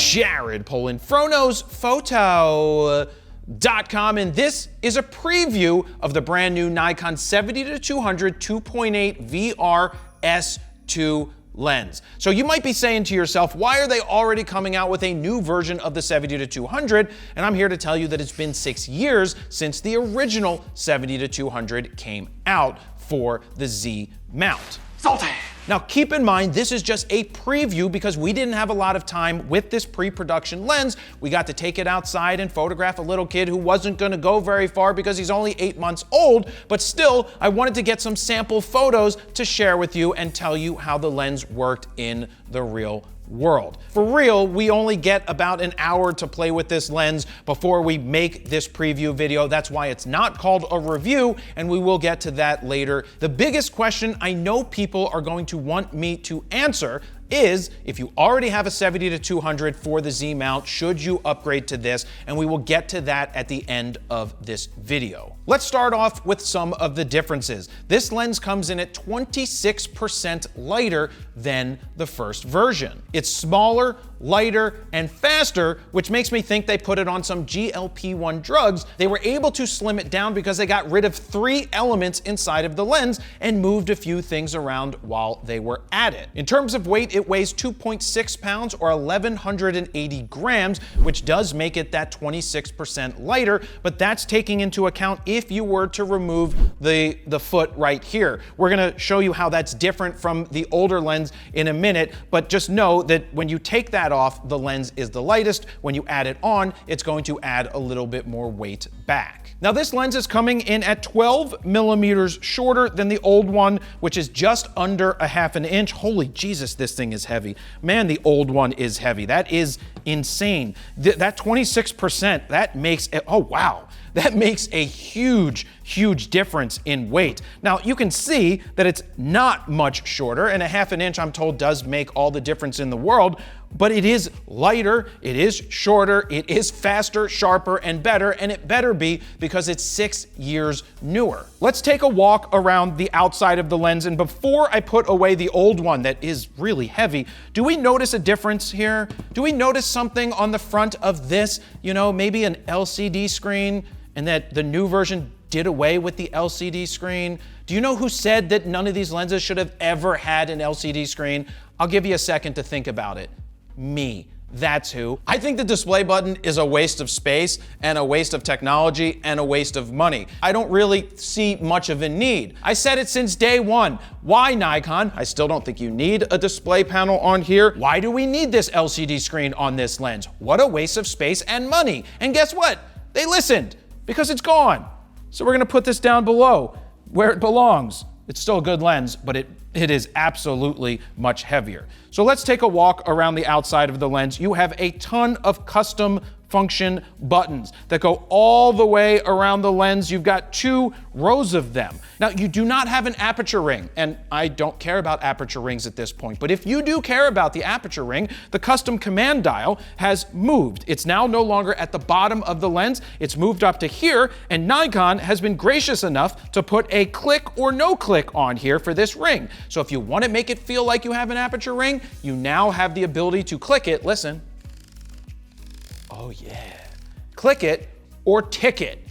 Jared Polin, phronosphoto.com, and this is a preview of the brand new Nikon 70-200 2.8 VR S2 lens. So you might be saying to yourself, why are they already coming out with a new version of the 70-200? And I'm here to tell you that it's been 6 years since the original 70-200 came out for the Z mount. Salty! Now keep in mind, this is just a preview because we didn't have a lot of time with this pre-production lens. We got to take it outside and photograph a little kid who wasn't gonna go very far because he's only 8 months old, but still, I wanted to get some sample photos to share with you and tell you how the lens worked in the real world. For real, we only get about an hour to play with this lens before we make this preview video. That's why it's not called a review, and we will get to that later. The biggest question I know people are going to want me to answer is, if you already have a 70-200 for the Z mount, should you upgrade to this? And we will get to that at the end of this video. Let's start off with some of the differences. This lens comes in at 26% lighter than the first version. It's smaller, lighter, and faster, which makes me think they put it on some GLP-1 drugs. They were able to slim it down because they got rid of 3 elements inside of the lens and moved a few things around while they were at it. In terms of weight, it weighs 2.6 pounds or 1,180 grams, which does make it that 26% lighter, but that's taking into account if you were to remove the foot right here. We're gonna show you how that's different from the older lens in a minute, but just know that when you take that off, the lens is the lightest. When you add it on, it's going to add a little bit more weight back. Now this lens is coming in at 12 millimeters shorter than the old one, which is just under a ½ an inch. Holy Jesus, this thing is heavy. Man, the old one is heavy. That is insane. That 26%, that makes it, oh wow. That makes a huge, huge difference in weight. Now you can see that it's not much shorter, and a ½ an inch, I'm told, does make all the difference in the world, but it is lighter, it is shorter, it is faster, sharper, and better, and it better be because it's 6 years newer. Let's take a walk around the outside of the lens, and before I put away the old one that is really heavy, do we notice a difference here? Do we notice something on the front of this? You know, maybe an LCD screen, and that the new version did away with the LCD screen? Do you know who said that none of these lenses should have ever had an LCD screen? I'll give you a second to think about it. Me. That's who. I think the display button is a waste of space and a waste of technology and a waste of money. I don't really see much of a need. I said it since day one. Why, Nikon? I still don't think you need a display panel on here. Why do we need this LCD screen on this lens? What a waste of space and money. And guess what? They listened, because it's gone. So we're gonna put this down below where it belongs. It's still a good lens, but it is absolutely much heavier. So let's take a walk around the outside of the lens. You have a ton of custom function buttons that go all the way around the lens. You've got 2 rows of them. Now, you do not have an aperture ring, and I don't care about aperture rings at this point, but if you do care about the aperture ring, the custom command dial has moved. It's now no longer at the bottom of the lens, it's moved up to here, and Nikon has been gracious enough to put a click or no click on here for this ring. So if you want to make it feel like you have an aperture ring, you now have the ability to click it, listen. Oh yeah. Click it or tick it.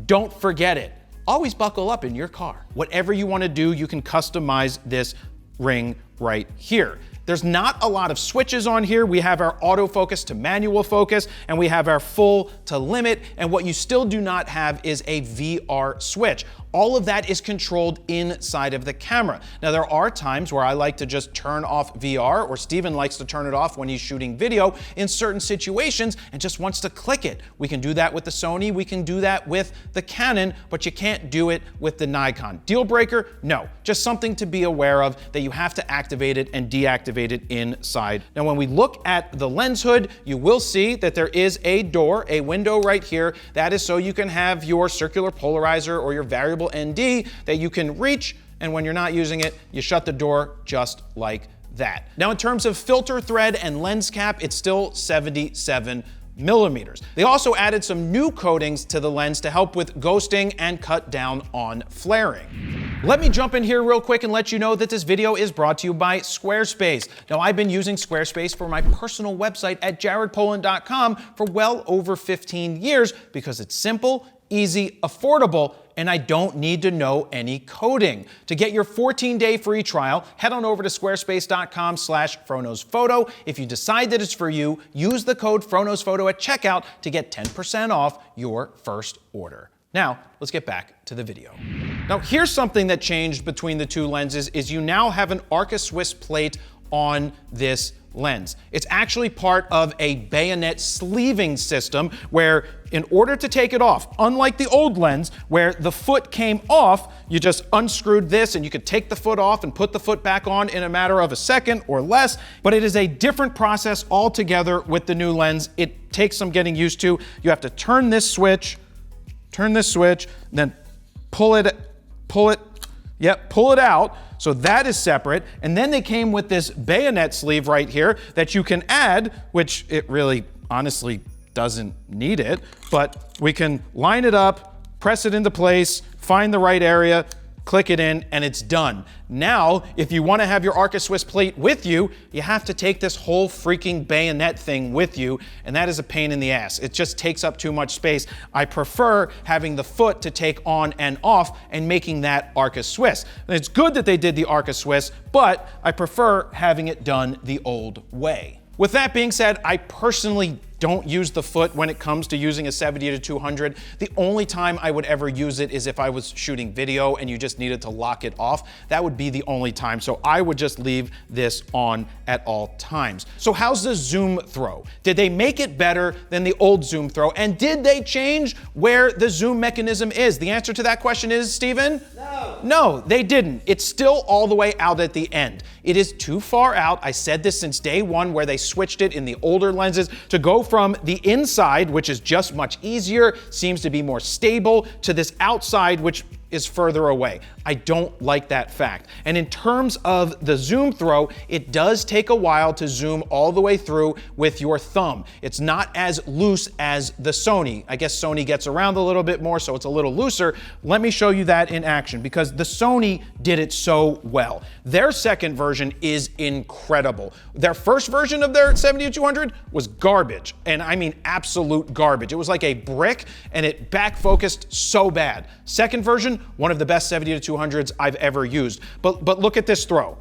Don't forget it. Always buckle up in your car. Whatever you want to do, you can customize this ring right here. There's not a lot of switches on here. We have our autofocus to manual focus, and we have our full to limit, and what you still do not have is a VR switch. All of that is controlled inside of the camera. Now, there are times where I like to just turn off VR, or Steven likes to turn it off when he's shooting video in certain situations and just wants to click it. We can do that with the Sony, we can do that with the Canon, but you can't do it with the Nikon. Deal breaker? No. Just something to be aware of, that you have to activate it and deactivate it inside. Now, when we look at the lens hood, you will see that there is a door, a window right here. That is so you can have your circular polarizer or your variable ND that you can reach, and when you're not using it, you shut the door just like that. Now, in terms of filter thread and lens cap, it's still 77 millimeters. They also added some new coatings to the lens to help with ghosting and cut down on flaring. Let me jump in here real quick and let you know that this video is brought to you by Squarespace. Now, I've been using Squarespace for my personal website at jaredpolin.com for well over 15 years because it's simple, easy, affordable, and I don't need to know any coding. To get your 14-day free trial, head on over to squarespace.com/FronosPhoto. If you decide that it's for you, use the code FronosPhoto at checkout to get 10% off your first order. Now, let's get back to the video. Now, here's something that changed between the two lenses is you now have an Arca-swiss plate on this lens. It's actually part of a bayonet sleeving system where in order to take it off, unlike the old lens where the foot came off, you just unscrewed this and you could take the foot off and put the foot back on in a matter of a second or less, but it is a different process altogether with the new lens. It takes some getting used to. You have to turn this switch, then pull it out. So that is separate. And then they came with this bayonet sleeve right here that you can add, which it really honestly doesn't need it, but we can line it up, press it into place, find the right area, click it in, and it's done. Now, if you want to have your Arca-swiss plate with you, you have to take this whole freaking bayonet thing with you, and that is a pain in the ass. It just takes up too much space. I prefer having the foot to take on and off and making that Arca-swiss. And it's good that they did the Arca-swiss, but I prefer having it done the old way. With that being said, I personally don't use the foot when it comes to using a 70-200. The only time I would ever use it is if I was shooting video and you just needed to lock it off. That would be the only time. So I would just leave this on at all times. So how's the zoom throw? Did they make it better than the old zoom throw? And did they change where the zoom mechanism is? The answer to that question is, Steven? No. No, they didn't. It's still all the way out at the end. It is too far out. I said this since day one where they switched it in the older lenses to go from the inside, which is just much easier, seems to be more stable, to this outside, which is further away. I don't like that fact. And in terms of the zoom throw, it does take a while to zoom all the way through with your thumb. It's not as loose as the Sony. I guess Sony gets around a little bit more, so it's a little looser. Let me show you that in action because the Sony did it so well. Their second version is incredible. Their first version of their 70-200 was garbage, and I mean absolute garbage. It was like a brick and it back focused so bad. Second version, one of the best 70-200s I've ever used. But look at this throw.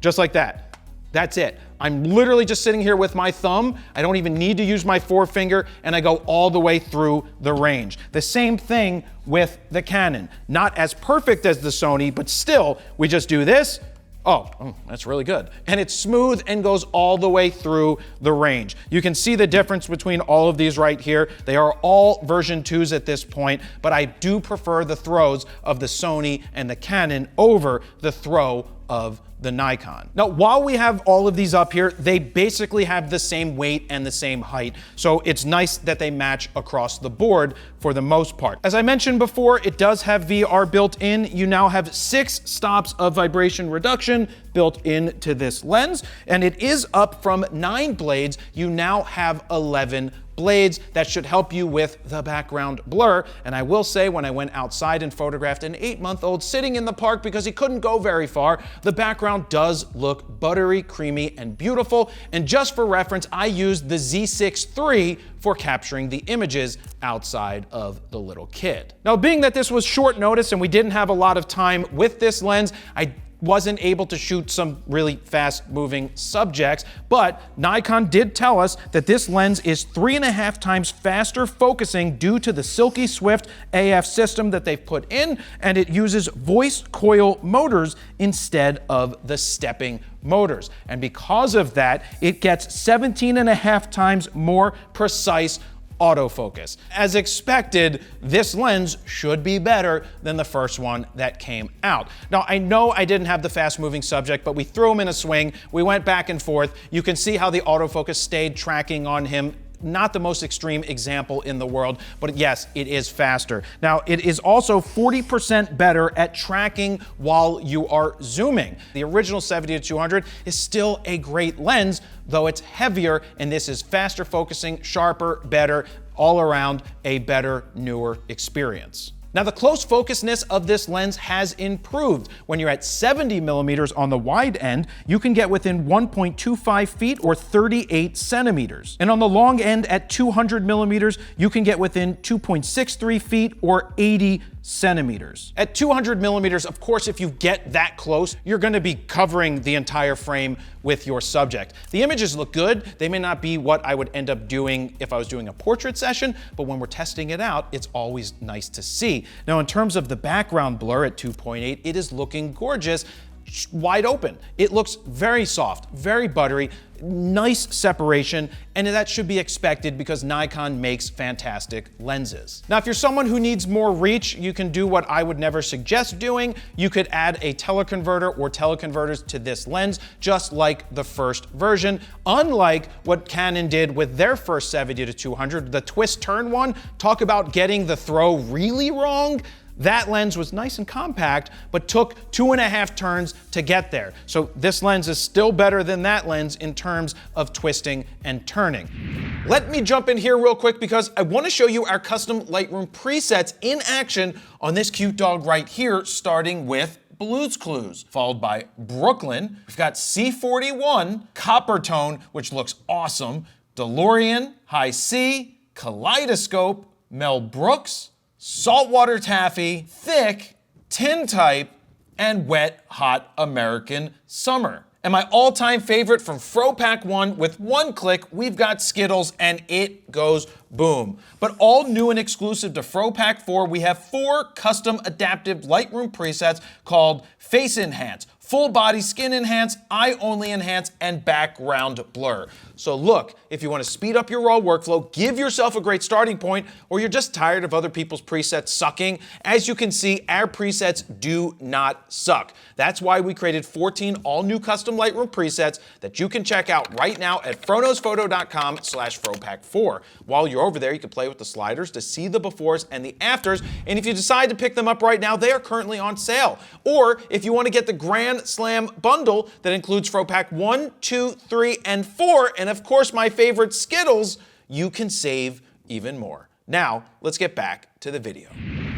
Just like that. That's it. I'm literally just sitting here with my thumb. I don't even need to use my forefinger, and I go all the way through the range. The same thing with the Canon. Not as perfect as the Sony, but still, we just do this. Oh, that's really good. And it's smooth and goes all the way through the range. You can see the difference between all of these right here. They are all version 2s at this point, but I do prefer the throws of the Sony and the Canon over the throw of the Nikon. Now, while we have all of these up here, they basically have the same weight and the same height, so it's nice that they match across the board for the most part. As I mentioned before, it does have VR built in. You now have 6 stops of vibration reduction built into this lens, and it is up from 9 blades. You now have 11 blades. That should help you with the background blur. And I will say, when I went outside and photographed an 8-month-old sitting in the park because he couldn't go very far, the background does look buttery, creamy, and beautiful. And just for reference, I used the Z6 III for capturing the images outside of the little kid. Now, being that this was short notice and we didn't have a lot of time with this lens, I wasn't able to shoot some really fast moving subjects, but Nikon did tell us that this lens is 3.5 times faster focusing due to the Silky Swift AF system that they've put in, and it uses voice coil motors instead of the stepping motors. And because of that, it gets 17.5 times more precise autofocus. As expected, this lens should be better than the first one that came out. Now, I know I didn't have the fast moving subject, but we threw him in a swing. We went back and forth. You can see how the autofocus stayed tracking on him. Not the most extreme example in the world, but yes, it is faster. Now, it is also 40% better at tracking while you are zooming. The original 70-200 is still a great lens, though it's heavier, and this is faster focusing, sharper, better, all around a better, newer experience. Now, the close focusedness of this lens has improved. When you're at 70 millimeters on the wide end, you can get within 1.25 feet or 38 centimeters. And on the long end at 200 millimeters, you can get within 2.63 feet or 80 centimeters. At 200 millimeters, of course, if you get that close, you're going to be covering the entire frame with your subject. The images look good. They may not be what I would end up doing if I was doing a portrait session, but when we're testing it out, it's always nice to see. Now, in terms of the background blur at 2.8, it is looking gorgeous. Wide open. It looks very soft, very buttery, nice separation, and that should be expected because Nikon makes fantastic lenses. Now, if you're someone who needs more reach, you can do what I would never suggest doing. You could add a teleconverter or teleconverters to this lens, just like the first version. Unlike what Canon did with their first 70 to 200, the twist turn one, talk about getting the throw really wrong. That lens was nice and compact, but took 2.5 turns to get there. So this lens is still better than that lens in terms of twisting and turning. Let me jump in here real quick because I want to show you our custom Lightroom presets in action on this cute dog right here, starting with Blue's Clues, followed by Brooklyn. We've got C41, Copper Tone, which looks awesome, DeLorean, High C, Kaleidoscope, Mel Brooks, Saltwater Taffy, Thick, Tintype, and Wet Hot American Summer. And my all-time favorite from FroPack 1, with one click, we've got Skittles and it goes boom. But all new and exclusive to FroPack 4, we have 4 custom adaptive Lightroom presets called Face Enhance, Full Body Skin Enhance, Eye Only Enhance, and Background Blur. So look, if you want to speed up your raw workflow, give yourself a great starting point, or you're just tired of other people's presets sucking, as you can see, our presets do not suck. That's why we created 14 all-new custom Lightroom presets that you can check out right now at fronosphoto.com/FroPack4. While you're over there, you can play with the sliders to see the befores and the afters, and if you decide to pick them up right now, they are currently on sale. Or if you want to get the Grand Slam bundle that includes FroPack 1, 2, 3, and 4, and of course my favorite Skittles, you can save even more. Now, let's get back to the video.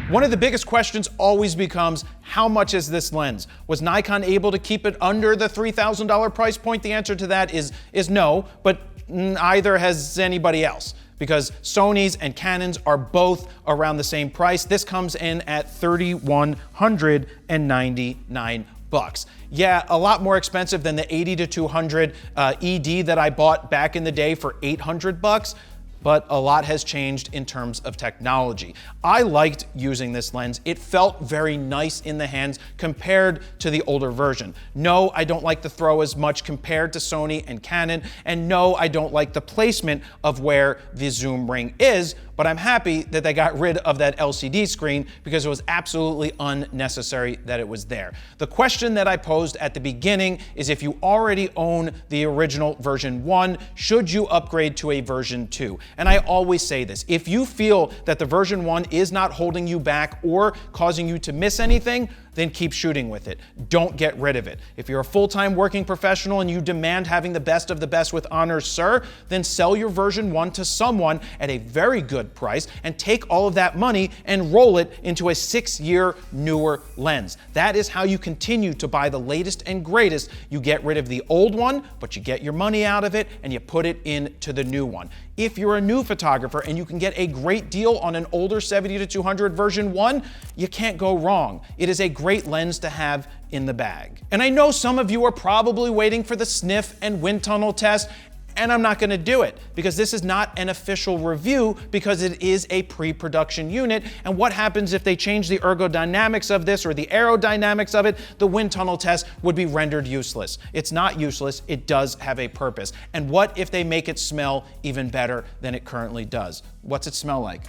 One of the biggest questions always becomes, how much is this lens? Was Nikon able to keep it under the $3,000 price point? The answer to that is no, but neither has anybody else, because Sony's and Canon's are both around the same price. This comes in at $3,199. Yeah, a lot more expensive than the 80 to 200 ED that I bought back in the day for $800, but a lot has changed in terms of technology. I liked using this lens. It felt very nice in the hands compared to the older version. No, I don't like the throw as much compared to Sony and Canon, and no, I don't like the placement of where the zoom ring is, but I'm happy that they got rid of that LCD screen because it was absolutely unnecessary that it was there. The question that I posed at the beginning is, if you already own the original version 1, should you upgrade to a version 2? And I always say this, if you feel that the version 1 is not holding you back or causing you to miss anything, then keep shooting with it. Don't get rid of it. If you're a full-time working professional and you demand having the best of the best with honors, sir, then sell your version 1 to someone at a very good price and take all of that money and roll it into a 6-year newer lens. That is how you continue to buy the latest and greatest. You get rid of the old one, but you get your money out of it and you put it into the new one. If you're a new photographer and you can get a great deal on an older 70 to 200 version 1, you can't go wrong. It is a great lens to have in the bag. And I know some of you are probably waiting for the sniff and wind tunnel test, and I'm not gonna do it because this is not an official review, because it is a pre-production unit. And what happens if they change the ergodynamics of this or the aerodynamics of it? The wind tunnel test would be rendered useless. It's not useless, it does have a purpose. And what if they make it smell even better than it currently does? What's it smell like?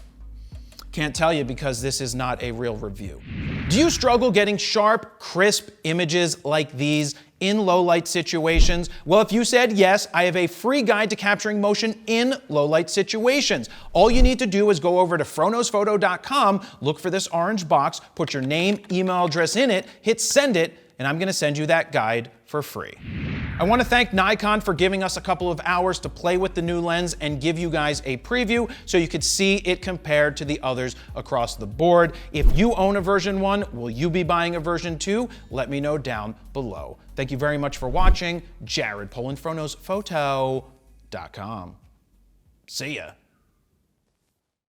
Can't tell you because this is not a real review. Do you struggle getting sharp, crisp images like these in low light situations? Well, if you said yes, I have a free guide to capturing motion in low light situations. All you need to do is go over to fronosphoto.com, look for this orange box, put your name, email address in it, hit send it, and I'm gonna send you that guide for free. I want to thank Nikon for giving us a couple of hours to play with the new lens and give you guys a preview so you could see it compared to the others across the board. If you own a version 1, will you be buying a version 2? Let me know down below. Thank you very much for watching. Jared, PolinPhotosphoto.com. See ya.